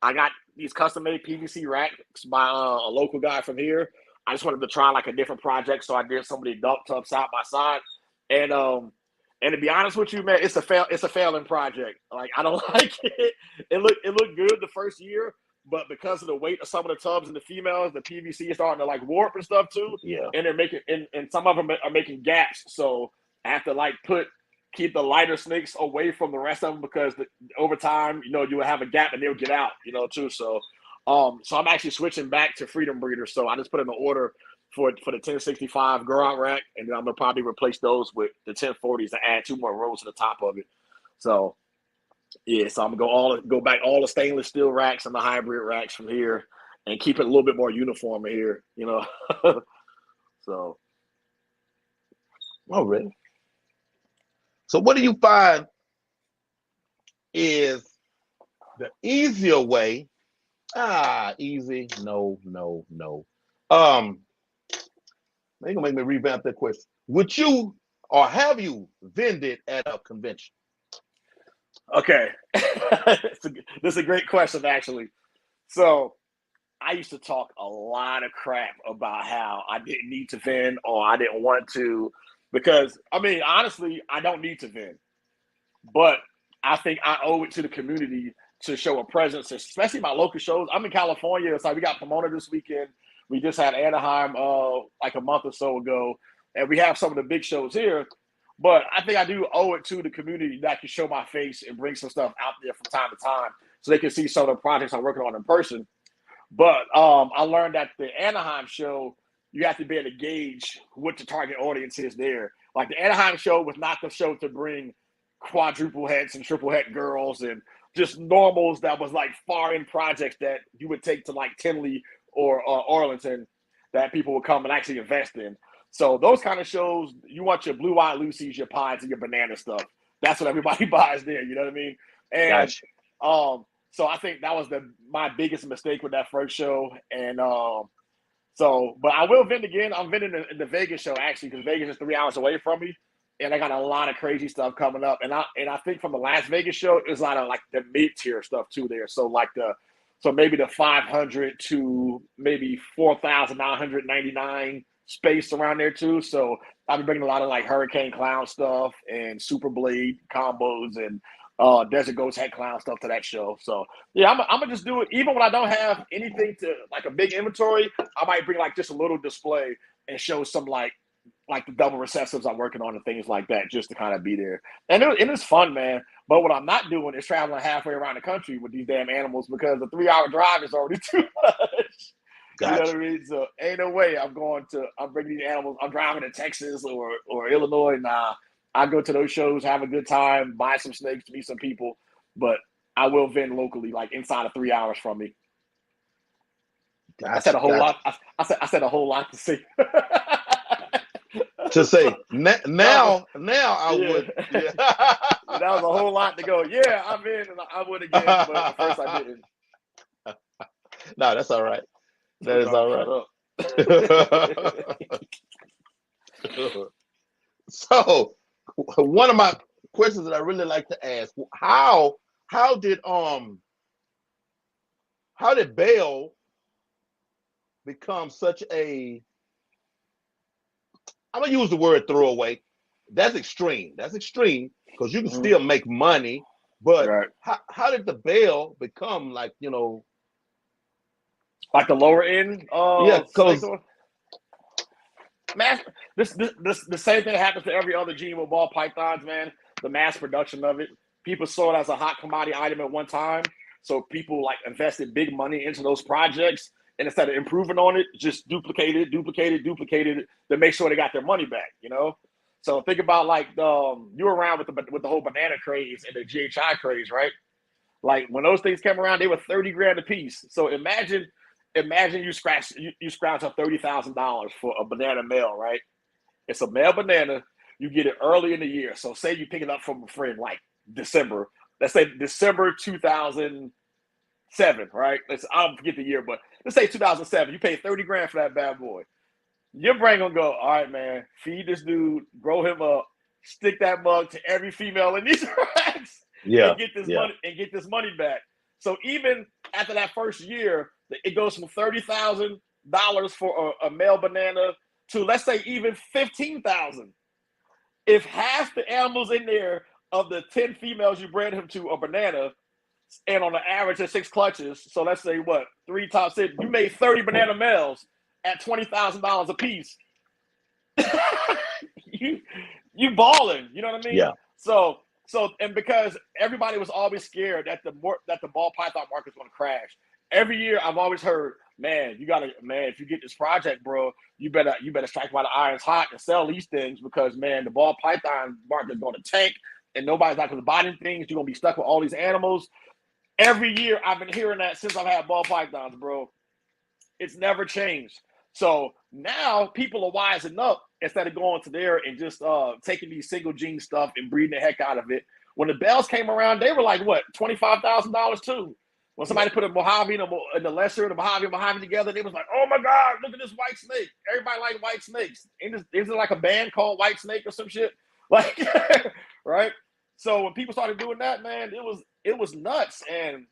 I got these custom made PVC racks by a local guy from here. I just wanted to try like a different project, so I did some of the adult tubs side by side. And to be honest with you, man, it's a failing project. Like, I don't like it. It looked good the first year, but because of the weight of some of the tubs and the females, the PVC is starting to like warp and stuff too. Yeah. And they're making and some of them are making gaps. So I have to like keep the lighter snakes away from the rest of them, because over time, you will have a gap and they'll get out, too. So, so I'm actually switching back to Freedom Breeders. So I just put in an order for the 1065 grow out rack, and then I'm gonna probably replace those with the 1040s and add 2 more rows to the top of it. So yeah, so I'm gonna go back all the stainless steel racks and the hybrid racks from here, and keep it a little bit more uniform in here, you know. So. Oh, really? So what do you find is the easier way? Easy. No. They're gonna make me revamp that question. Would you or have you vended at a convention? Okay. This is a great question, actually. So I used to talk a lot of crap about how I didn't need to vend or I didn't want to, because I mean, honestly, I don't need to vend, but I think I owe it to the community to show a presence, especially my local shows. I'm in California. It's like we got Pomona this weekend. We just had Anaheim like a month or so ago, and we have some of the big shows here. But I think I do owe it to the community that I can show my face and bring some stuff out there from time to time so they can see some of the projects I'm working on in person. But I learned at the Anaheim show, you have to be able to gauge what the target audience is there. Like the Anaheim show was not the show to bring quadruple heads and triple head girls and just normals that was like foreign projects that you would take to like Tinley or Arlington that people would come and actually invest in. So those kind of shows, you want your Blue-Eyed Lucy's, your pies, and your banana stuff. That's what everybody buys there. You know what I mean? And Gotcha. so I think that was my biggest mistake with that first show. And but I will vend again. I'm vending in the Vegas show actually, because Vegas is 3 hours away from me, and I got a lot of crazy stuff coming up. And I think from the Las Vegas show, there's a lot of like the mid-tier stuff too there. So like maybe the 500 to maybe 4,999 space around there too. So I'll be bringing a lot of like Hurricane Clown stuff and Super Blade combos and Desert Ghost Head Clown stuff to that show. So yeah, I'm gonna just do it. Even when I don't have anything to like a big inventory, I might bring like just a little display and show some like the double recessives I'm working on and things like that, just to kind of be there. And it's fun, man. But what I'm not doing is traveling halfway around the country with these damn animals, because the 3-hour drive is already too much. Gotcha. You know what I mean? So ain't no way I'm bringing these animals. I'm driving to Texas or Illinois. Nah, I go to those shows, have a good time, buy some snakes, meet some people. But I will vend locally, like inside of 3 hours from me. Gotcha, I said a whole lot. I said a whole lot to say. To say now I would. Yeah. That was a whole lot to go. Yeah, I'm in, and I would again, but at first I didn't. No, that's all right. That is all right. So, one of my questions that I really like to ask: how did bail become such a, I'm gonna use the word throwaway. That's extreme. That's extreme because you can still make money, but right. how did the bail become like, you know, like the lower end? Yeah, because the same thing happens to every other GMO ball pythons, man. The mass production of it. People saw it as a hot commodity item at one time, so people like invested big money into those projects. And instead of improving on it, just duplicated it to make sure they got their money back, you know? So think about like you were around with the whole banana craze and the GHI craze, right? Like when those things came around, they were 30 grand a piece. So imagine you scratch up $30,000 for a banana male, right? It's a male banana. You get it early in the year. So say you pick it up from a friend like December. Let's say December 2007, right? I don't forget the year, but let's say 2007. You pay 30 grand for that bad boy. Your brain gonna go, all right, man, feed this dude, grow him up, stick that mug to every female in these racks, and get this money back. So even after that first year, it goes from $30,000 for a male banana to, let's say, even $15,000. If half the animals in there of the 10 females you bred him to are banana, and on the average of 6 clutches, so let's say what, 3 times 6, you made 30 banana males at $20,000 a piece. you balling, you know what I mean? Yeah. So and because everybody was always scared that the ball python market was going to crash. Every year I've always heard man, if you get this project, bro, you better strike while the iron's hot and sell these things because, man, the ball python market's going to tank and nobody's not going to buy these things. You're going to be stuck with all these animals. Every year I've been hearing that since I've had ball pythons, bro. It's never changed. So now people are wising up instead of going to there and just taking these single gene stuff and breeding the heck out of it. When the bells came around, they were like, what, $25,000 too? When somebody put a Mojave and the lesser and the Mojave together, they was like, oh my God, look at this white snake. Everybody like white snakes. Is it like a band called White Snake or some shit? Like, right? So when people started doing that, man, it was nuts. And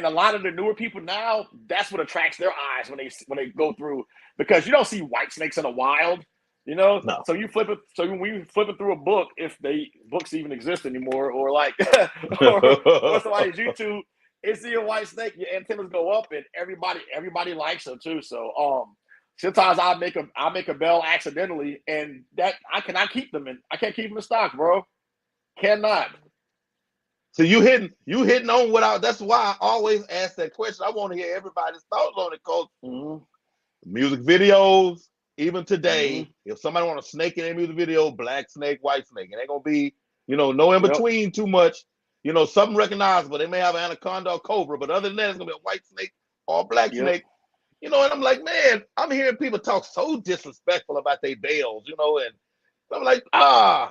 a lot of the newer people now, that's what attracts their eyes when they go through, because you don't see white snakes in the wild, you know. No. So you flip it. So when we flip it through a book, if books even exist anymore, or like or somebody's YouTube, and see a white snake, your antennas go up, and everybody likes them too. So sometimes I make a bell accidentally, and that I cannot keep them in. I can't keep them in stock, bro. Cannot. So you hitting on what that's why I always ask that question. I want to hear everybody's thoughts on it, because music videos, even today, if somebody want a snake in their music video, black snake, white snake, it ain't gonna be, no in between too much. Something recognizable. They may have an anaconda or cobra, but other than that, it's gonna be a white snake or a black snake. And I'm like, man, I'm hearing people talk so disrespectful about their bells, and I'm like, I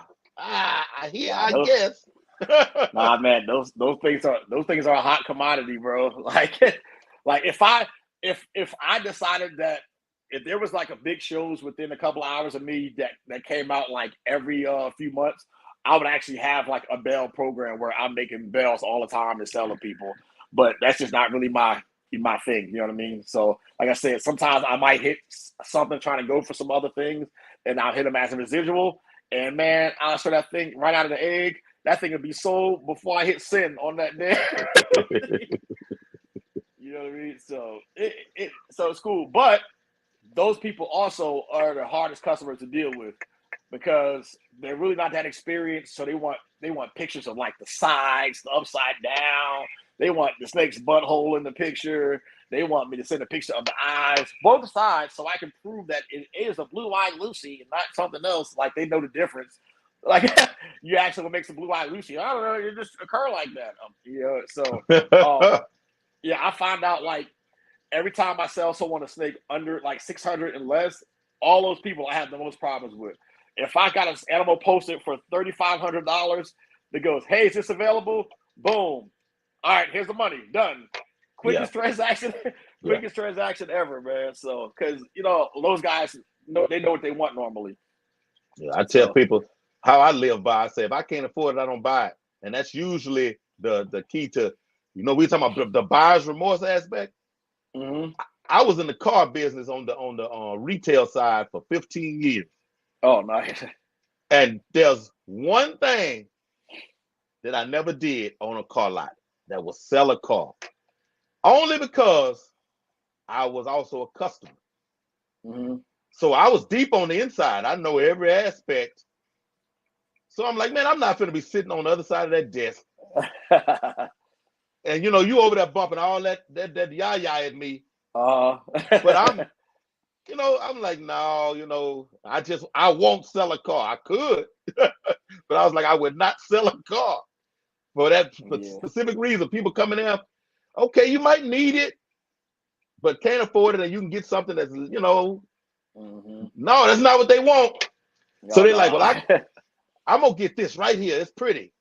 guess. Nah, man, those things are a hot commodity, bro. Like if I decided that if there was like a big shows within a couple of hours of me that came out like every few months, I would actually have like a bell program where I'm making bells all the time and selling people. But that's just not really my thing, you know what I mean? So like I said, sometimes I might hit something trying to go for some other things, and I'll hit them as a residual, and man, I'll show that thing right out of the egg. That thing would be sold before I hit send on that day. You know what I mean? So so it's cool. But those people also are the hardest customers to deal with, because they're really not that experienced. So they want pictures of like the sides, the upside down. They want the snake's butthole in the picture. They want me to send a picture of the eyes, both sides, so I can prove that it is a blue-eyed Lucy and not something else. Like, they know the difference. Like, you actually make some blue-eyed Lucy. I don't know, you just occur like that. So yeah, I find out like every time I sell someone a snake under like 600 and less, all those people I have the most problems with. If I got an animal posted for $3,500 that goes, hey, is this available? Boom. All right, here's the money. Done. Quickest transaction ever, man. So, because those guys they know what they want normally. Yeah, I tell people how I live by. I say, if I can't afford it, I don't buy it. And that's usually the key to, we talking about the buyer's remorse aspect. Mm-hmm. I was in the car business on the retail side for 15 years. Oh, nice. And there's one thing that I never did on a car lot, that was sell a car. Only because I was also a customer. Mm-hmm. So I was deep on the inside. I know every aspect. So I'm like, man, I'm not going to be sitting on the other side of that desk. And you over there bumping all that yah at me. But I'm like, no, I won't sell a car. I could, but I was like, I would not sell a car for that specific reason. People coming in, okay, you might need it, but can't afford it, and you can get something that's, no, that's not what they want. So they're like, well, I'm gonna get this right here. It's pretty.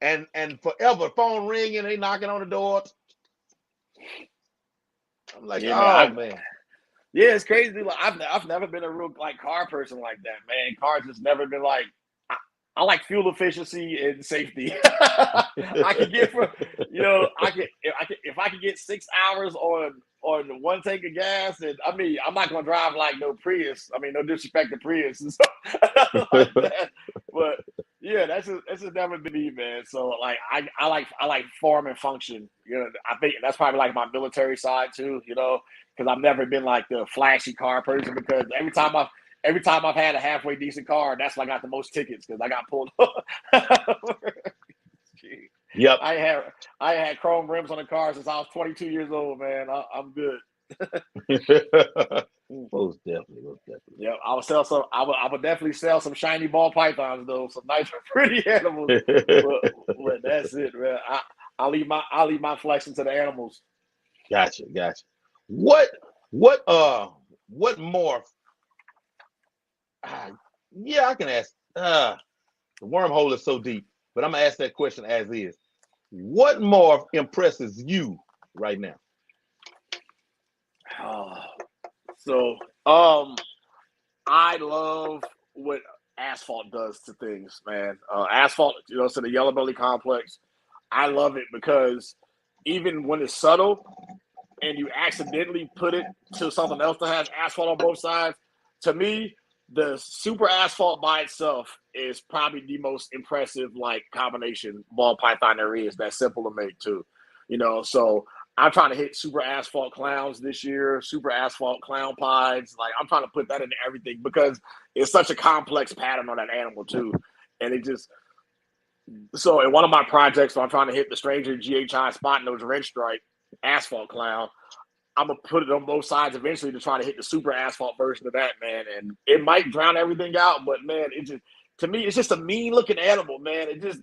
And forever, phone ringing, they knocking on the door. I'm like, man. Yeah, it's crazy. Like, I've never been a real like car person like that, man. Cars just never been like. I like fuel efficiency and safety. I can get if I can get 6 hours on one tank of gas, and I mean, I'm not gonna drive like no Prius. I mean, no disrespect to Prius and stuff like that. But yeah, that's just never been me, man. So like, I like form and function. I think that's probably like my military side too. Because I've never been like the flashy car person. Because every time I've had a halfway decent car, that's when I got the most tickets, because I got pulled over. Yep. I had chrome rims on the car since I was 22 years old, man. I'm good. Most definitely, most definitely. Yeah, I would sell some. I would definitely sell some shiny ball pythons though, some nice pretty animals. But that's it, man. I'll leave my flexing to the animals. Gotcha, gotcha. What what more? Ah, yeah, I can ask. The wormhole is so deep, but I'm gonna ask that question as is. What more impresses you right now? So, I love what asphalt does to things, man. Asphalt, to the yellow belly complex. I love it because even when it's subtle and you accidentally put it to something else that has asphalt on both sides, to me, the super asphalt by itself is probably the most impressive combination ball python there is. That's simple to make too, So I'm trying to hit super asphalt clowns this year, super asphalt clown pies. Like I'm trying to put that into everything because it's such a complex pattern on that animal too, and it just so in one of my projects, so I'm trying to hit the stranger GHI spot nose red stripe asphalt clown. I'm gonna put it on both sides eventually to try to hit the super asphalt version of that, man. And it might drown everything out, but man, it just to me, it's just a mean looking animal, man. It just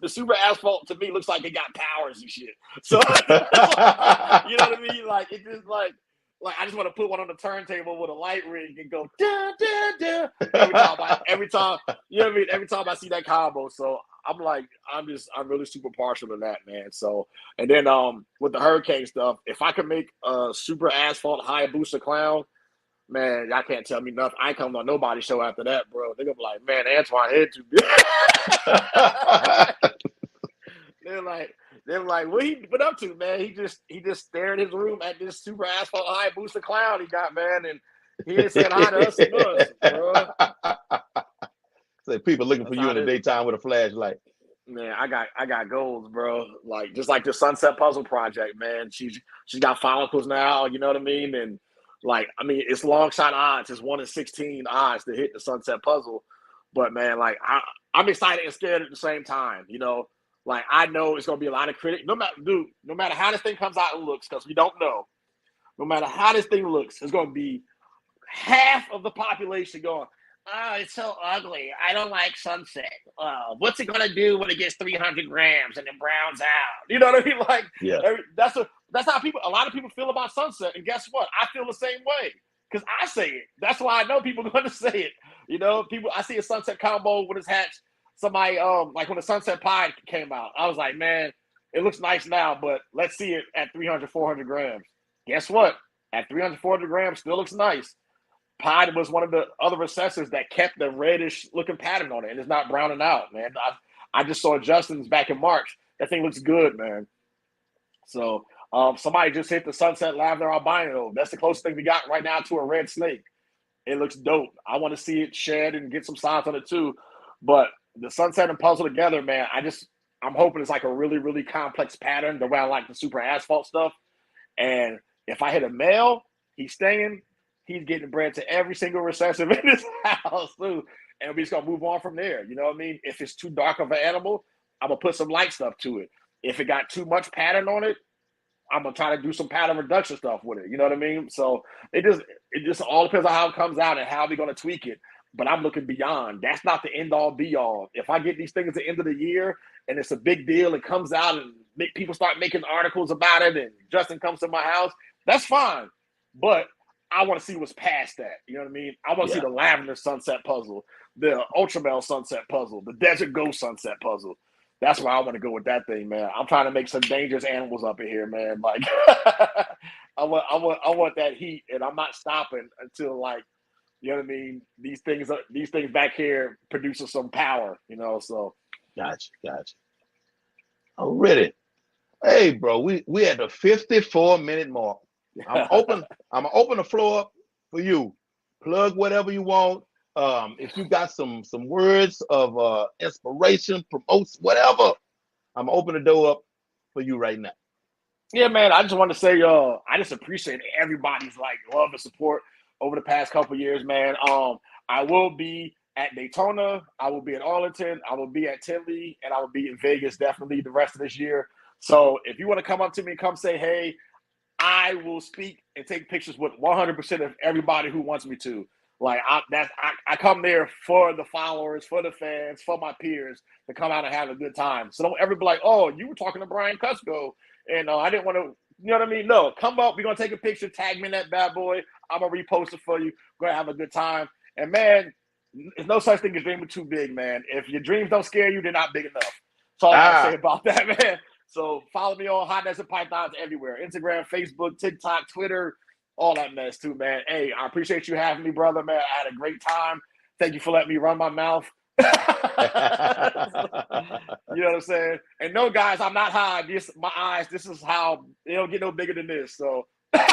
the super asphalt to me looks like it got powers and shit. So you know what I mean? Like it just like I just want to put one on the turntable with a light rig and go da da da every time you know what I mean. Every time I see that combo, so I'm like I'm really super partial to that, man. So and then with the hurricane stuff, if I could make a super asphalt high booster clown, man, y'all can't tell me nothing. I ain't coming on nobody's show after that, bro. They're gonna be like, man, Antoine head too big. they're like, what he been up to, man? He just stared in his room at this super asphalt high booster clown he got, man, and he ain't said hi to us and us, bro. So people looking for you in the daytime with a flashlight. Man, I got goals, bro. Like just like the Sunset Puzzle project, man. She's got follicles now, you know what I mean? And it's long shot odds. It's 1 in 16 odds to hit the Sunset Puzzle. But man, I'm excited and scared at the same time, Like I know it's gonna be a lot of critics. No matter how this thing comes out and looks, because we don't know. No matter how this thing looks, it's gonna be half of the population going, oh, it's so ugly. I don't like Sunset. What's it gonna do when it gets 300 grams and it browns out? You know what I mean? Like, yeah, that's how a lot of people feel about Sunset. And guess what? I feel the same way because I say it. That's why I know people are going to say it. People. I see a Sunset combo when it's hatched. Somebody, like when the Sunset Pie came out, I was like, man, it looks nice now, but let's see it at 300, 400 grams. Guess what? At 300, 400 grams, still looks nice. Pie was one of the other recessors that kept the reddish looking pattern on it, and it's not browning out, man. I just saw Justin's back in March. That thing looks good, man. So somebody just hit the Sunset Lavender albino. That's the closest thing we got right now to a red snake. It looks dope. I want to see it shed and get some signs on it too. But the Sunset and Puzzle together, man, I'm hoping it's like a really, really complex pattern the way I like the super asphalt stuff. And if I hit a male, he's staying. He's getting bred to every single recessive in his house too. And we just gonna move on from there. You know what I mean? If it's too dark of an animal, I'm gonna put some light stuff to it. If it got too much pattern on it, I'm gonna try to do some pattern reduction stuff with it. You know what I mean? So it just all depends on how it comes out and how we're gonna tweak it. But I'm looking beyond. That's not the end all be all. If I get these things at the end of the year and it's a big deal, it comes out and people start making articles about it, and Justin comes to my house, that's fine. But I want to see what's past that. You know what I mean? I want to see the Lavender Sunset Puzzle, the Ultramel Sunset Puzzle, the Desert Ghost Sunset Puzzle. That's where I want to go with that thing, man. I'm trying to make some dangerous animals up in here, man. Like, I want that heat, and I'm not stopping until you know what I mean. These things back here producing some power, So, gotcha. Already, hey, bro, we at the 54-minute mark. I'm gonna open the floor up for you. Plug whatever you want. If you got some words of inspiration, promotes whatever, I'm gonna open the door up for you right now. Yeah, man. I just want to say, I just appreciate everybody's love and support over the past couple years, man. I will be at Daytona. I will be at Arlington. I will be at Tinley, and I will be in Vegas definitely the rest of this year. So if you want to come up to me, come say hey. I will speak and take pictures with 100% of everybody who wants me to. Like I come there for the followers, for the fans, for my peers to come out and have a good time. So don't ever be like, oh, you were talking to Brian Cusco, and I didn't want to. You know what I mean? No, come up. We're gonna take a picture, tag me in that bad boy. I'm gonna repost it for you. We're gonna have a good time. And man, there's no such thing as dreaming too big, man. If your dreams don't scare you, they're not big enough. That's all I gotta say about that, man. So follow me on Hot Desert Pythons everywhere: Instagram, Facebook, TikTok, Twitter, all that mess too, man. Hey, I appreciate you having me, brother, man. I had a great time. Thank you for letting me run my mouth. You know what I'm saying? And no, guys, I'm not high. My eyes, this is how they don't get no bigger than this. So, but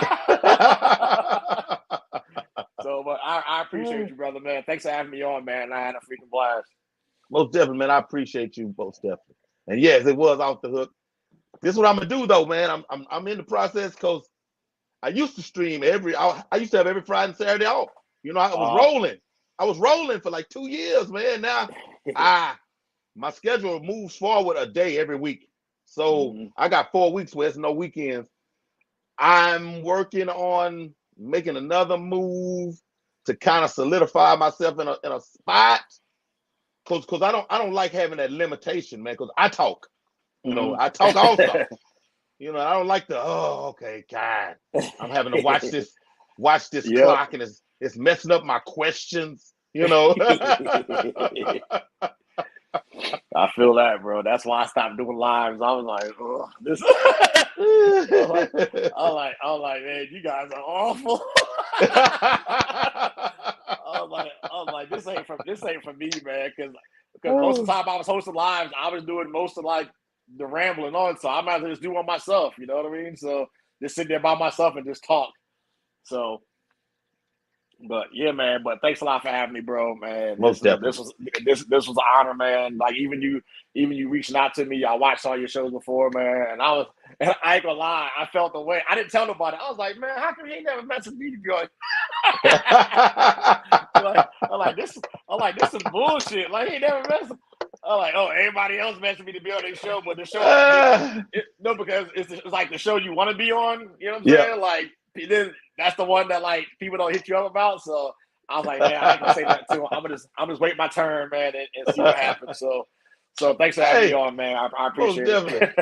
I appreciate you, brother, man. Thanks for having me on, man. I had a freaking blast. Most definitely, man. I appreciate you, most definitely. And yes, it was off the hook. This is what I'm gonna do, though, man. I'm in the process because I used to stream I used to have every Friday and Saturday off. You know, I was rolling. I was rolling for like 2 years, man. Now my schedule moves forward a day every week. So I got 4 weeks where there's no weekends. I'm working on making another move to kind of solidify myself in a spot. Cause I don't like having that limitation, man, because I talk. You know, I talk also. You know, I don't like okay, God, I'm having to watch this clock, and it's messing up my questions, you know. I feel that, bro. That's why I stopped doing lives. I was like, oh, this. I was like, man, you guys are awful. I was like, this ain't for me, man, because most of the time I was hosting lives, I was doing most of like the rambling on, so I might as well just do one myself. You know what I mean? So just sit there by myself and just talk. So. But yeah, man. But thanks a lot for having me, bro, man. Most this was an honor, man. Like even you reaching out to me. I watched all your shows before, man, and I ain't gonna lie, I felt the way. I didn't tell nobody. I was like, man, how come he ain't never messaged me? I'm like this is bullshit. Like he never messaged. I'm like, oh, everybody else messaged me to be on this show, but the show, no, because it's like the show you want to be on. You know what I'm saying? Like. Then that's the one that like people don't hit you up about. So I was like, man, I ain't gonna say that too. I'm just wait my turn, man, and see what happens. So thanks for having me on, man. I appreciate it.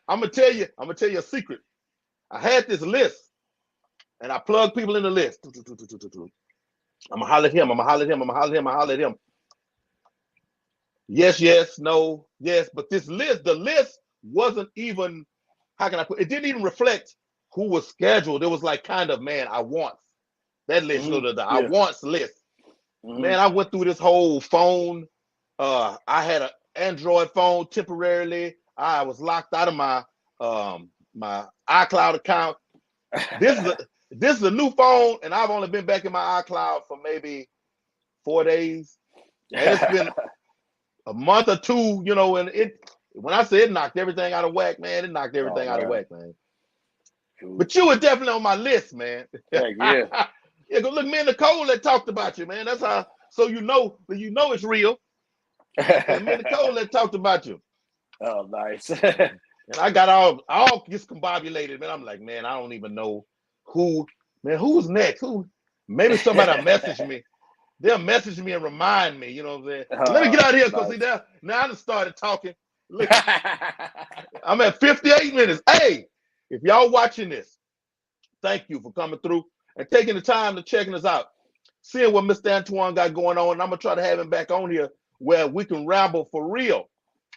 I'm gonna tell you a secret. I had this list, and I plug people in the list. I'm gonna holler at him. I'm gonna holler at him. I'm gonna holler at him. I holler at him. Yes, no, yes. But the list wasn't even. How can I put it? It didn't even reflect who was scheduled. It was like kind of, man, I want that list, I wants list. Man, I went through this whole phone. I had an Android phone temporarily. I was locked out of my my iCloud account. This is a new phone, and I've only been back in my iCloud for maybe 4 days. And it's been a month or two, you know, and when I say it knocked everything out of whack, man, it knocked everything out of whack, man. But you were definitely on my list, man. Yeah. Yeah, go look, me and Nicole that talked about you, man. That's how, so you know it's real. And me and Nicole that talked about you. Oh, nice. And I got all discombobulated, man. I'm like, man, I don't even know who's next? Maybe somebody will message me. They'll message me and remind me, you know what I'm saying? Let me get out of here, because see now I just started talking. Look, I'm at 58 minutes. Hey, if y'all watching this, thank you for coming through and taking the time to checking us out, seeing what Mr. Antoine got going on. And I'm gonna try to have him back on here where we can ramble for real.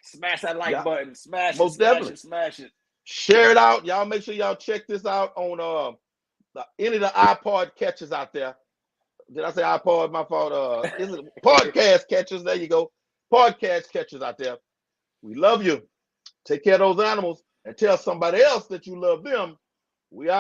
Smash that like button. Smash it. Share it out. Y'all make sure y'all check this out on any of the iPod catchers out there. Did I say iPod? My fault. Is it podcast catchers? There you go. Podcast catchers out there. We love you. Take care of those animals and tell somebody else that you love them. We out.